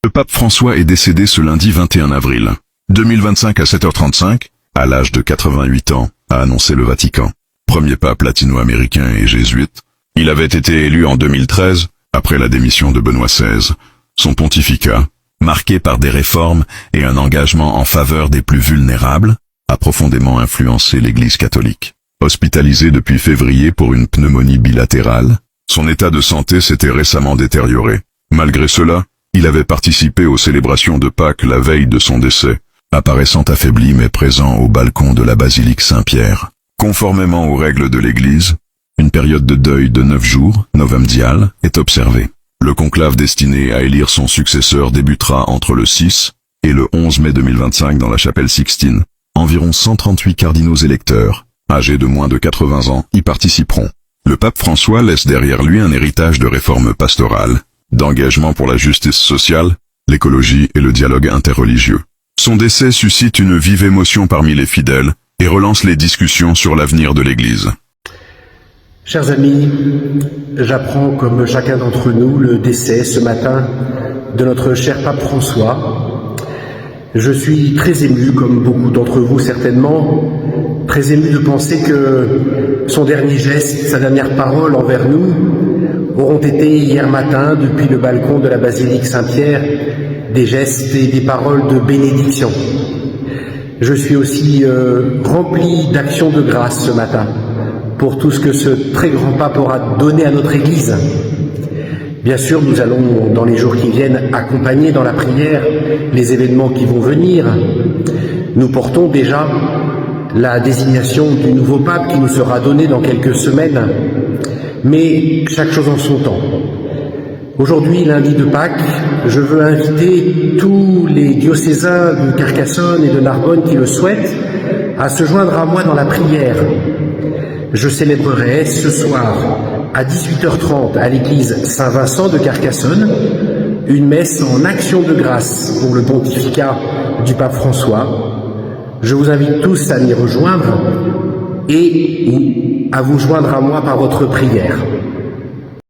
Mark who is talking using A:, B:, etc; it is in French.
A: Le pape François est décédé ce lundi 21 avril 2025 à 7h35, à l'âge de 88 ans, a annoncé le Vatican. Premier pape latino-américain et jésuite, il avait été élu en 2013, après la démission de Benoît XVI. Son pontificat, marqué par des réformes et un engagement en faveur des plus vulnérables, a profondément influencé l'Église catholique. Hospitalisé depuis février pour une pneumonie bilatérale, son état de santé s'était récemment détérioré. Malgré cela, il avait participé aux célébrations de Pâques la veille de son décès, apparaissant affaibli mais présent au balcon de la basilique Saint-Pierre. Conformément aux règles de l'Église, une période de deuil de 9 jours, Novem Dial, est observée. Le conclave destiné à élire son successeur débutera entre le 6 et le 11 mai 2025 dans la chapelle Sixtine. Environ 138 cardinaux électeurs, âgés de moins de 80 ans, y participeront. Le pape François laisse derrière lui un héritage de réformes pastorales, d'engagement pour la justice sociale, l'écologie et le dialogue interreligieux. Son décès suscite une vive émotion parmi les fidèles et relance les discussions sur l'avenir de l'Église.
B: Chers amis, j'apprends comme chacun d'entre nous le décès ce matin de notre cher pape François. Je suis très ému, comme beaucoup d'entre vous certainement, très ému de penser que son dernier geste, sa dernière parole envers nous auront été hier matin, depuis le balcon de la basilique Saint-Pierre, des gestes et des paroles de bénédiction. Je suis aussi rempli d'actions de grâce ce matin pour tout ce que ce très grand pape aura donné à notre Église. Bien sûr, nous allons, dans les jours qui viennent, accompagner dans la prière les événements qui vont venir. Nous portons déjà la désignation du nouveau pape qui nous sera donnée dans quelques semaines, mais chaque chose en son temps. Aujourd'hui, lundi de Pâques, je veux inviter tous les diocésains de Carcassonne et de Narbonne qui le souhaitent à se joindre à moi dans la prière. Je célébrerai ce soir à 18h30 à l'église Saint-Vincent de Carcassonne une messe en action de grâce pour le pontificat du pape François. Je vous invite tous à m'y rejoindre et à vous joindre à moi par votre prière.